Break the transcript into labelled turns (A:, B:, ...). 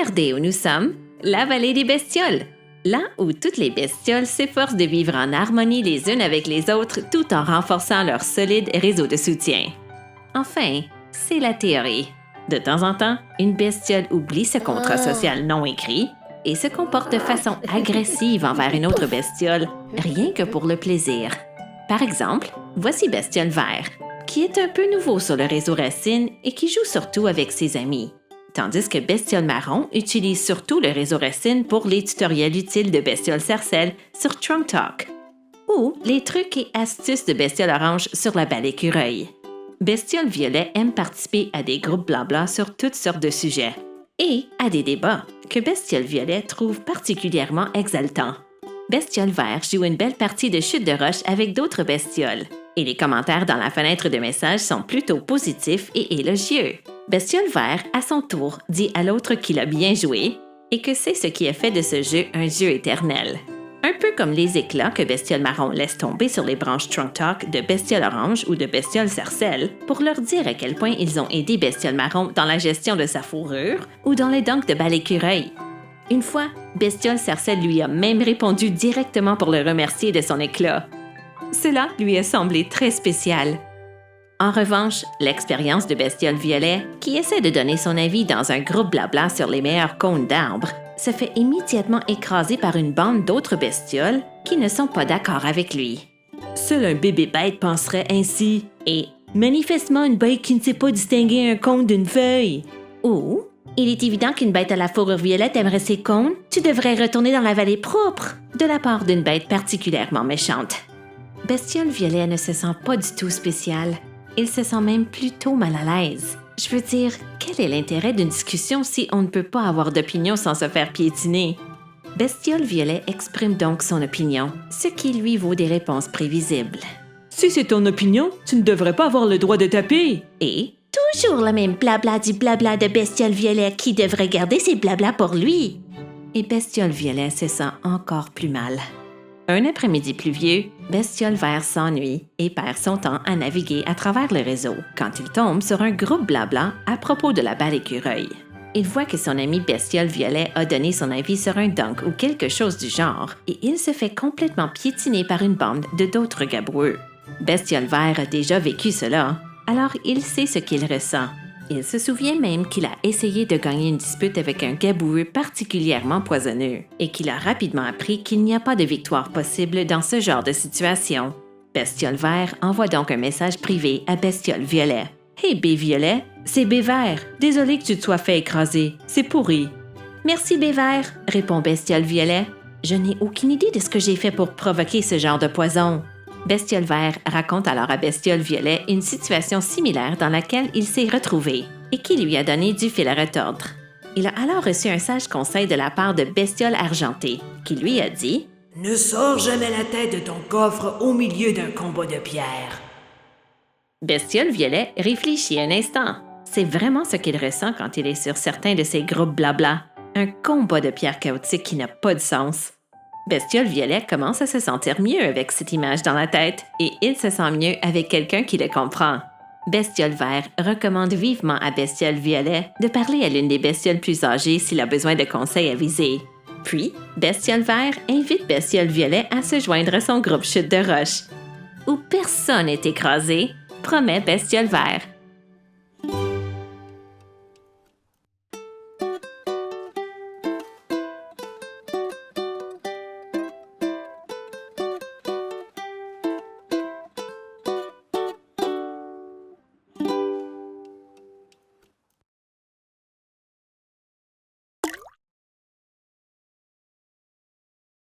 A: Regardez où nous sommes, la vallée des bestioles. Là où toutes les bestioles s'efforcent de vivre en harmonie les unes avec les autres tout en renforçant leur solide réseau de soutien. Enfin, c'est la théorie. De temps en temps, une bestiole oublie ce contrat social non écrit et se comporte de façon agressive envers une autre bestiole, rien que pour le plaisir. Par exemple, voici Bestiole Vert, qui est un peu nouveau sur le réseau Racine et qui joue surtout avec ses amis. Tandis que Bestiole Marron utilise surtout le réseau Racine pour les tutoriels utiles de Bestiole Sarcelle sur Trunk Talk ou les trucs et astuces de Bestiole Orange sur la balle écureuil. Bestiole Violet aime participer à des groupes blabla sur toutes sortes de sujets et à des débats que Bestiole Violet trouve particulièrement exaltants. Bestiole Vert joue une belle partie de chute de roche avec d'autres bestioles et les commentaires dans la fenêtre de messages sont plutôt positifs et élogieux. Bestiole Vert, à son tour, dit à l'autre qu'il a bien joué et que c'est ce qui a fait de ce jeu un jeu éternel. Un peu comme les éclats que Bestiole Marron laisse tomber sur les branches Trunk Talk de Bestiole Orange ou de Bestiole Sarcelle pour leur dire à quel point ils ont aidé Bestiole Marron dans la gestion de sa fourrure ou dans les dunks de balle écureuil. Une fois, Bestiole Sarcelle lui a même répondu directement pour le remercier de son éclat. Cela lui a semblé très spécial. En revanche, l'expérience de Bestiole Violet, qui essaie de donner son avis dans un groupe blabla sur les meilleurs cônes d'arbres, se fait immédiatement écraser par une bande d'autres bestioles qui ne sont pas d'accord avec lui. Seul un bébé bête penserait ainsi, et manifestement une bête qui ne sait pas distinguer un cône d'une feuille. Ou, il est évident qu'une bête à la fourrure violette aimerait ses cônes, tu devrais retourner dans la vallée propre, de la part d'une bête particulièrement méchante. Bestiole Violet ne se sent pas du tout spécial. Il se sent même plutôt mal à l'aise. Je veux dire, quel est l'intérêt d'une discussion si on ne peut pas avoir d'opinion sans se faire piétiner? Bestiole Violet exprime donc son opinion, ce qui lui vaut des réponses prévisibles. Si c'est ton opinion, tu ne devrais pas avoir le droit de taper. Et toujours le même blabla du blabla de Bestiole Violet qui devrait garder ses blablas pour lui. Et Bestiole Violet se sent encore plus mal. Un après-midi pluvieux, Bestiole Vert s'ennuie et perd son temps à naviguer à travers le réseau quand il tombe sur un groupe blabla à propos de la balle écureuil. Il voit que son ami Bestiole Violet a donné son avis sur un dunk ou quelque chose du genre et il se fait complètement piétiner par une bande de d'autres gaboureux. Bestiole Vert a déjà vécu cela, alors il sait ce qu'il ressent. Il se souvient même qu'il a essayé de gagner une dispute avec un gaboureux particulièrement poisonneux et qu'il a rapidement appris qu'il n'y a pas de victoire possible dans ce genre de situation. Bestiole Vert envoie donc un message privé à Bestiole Violet. « Hey B-Violet, c'est B-Vert. Désolé que tu te sois fait écraser. C'est pourri. »« Merci B-Vert, » répond Bestiole Violet. « Je n'ai aucune idée de ce que j'ai fait pour provoquer ce genre de poison. » Bestiole Vert raconte alors à Bestiole Violet une situation similaire dans laquelle il s'est retrouvé et qui lui a donné du fil à retordre. Il a alors reçu un sage conseil de la part de Bestiole Argentée, qui lui a dit « Ne sors jamais la tête de ton coffre au milieu d'un combat de pierre. » Bestiole Violet réfléchit un instant. C'est vraiment ce qu'il ressent quand il est sur certains de ces groupes blabla. Un combat de pierre chaotique qui n'a pas de sens. Bestiole Violet commence à se sentir mieux avec cette image dans la tête et il se sent mieux avec quelqu'un qui le comprend. Bestiole Vert recommande vivement à Bestiole Violet de parler à l'une des bestioles plus âgées s'il a besoin de conseils avisés. Puis, Bestiole Vert invite Bestiole Violet à se joindre à son groupe chute de roche. Où personne n'est écrasé, promet Bestiole Vert.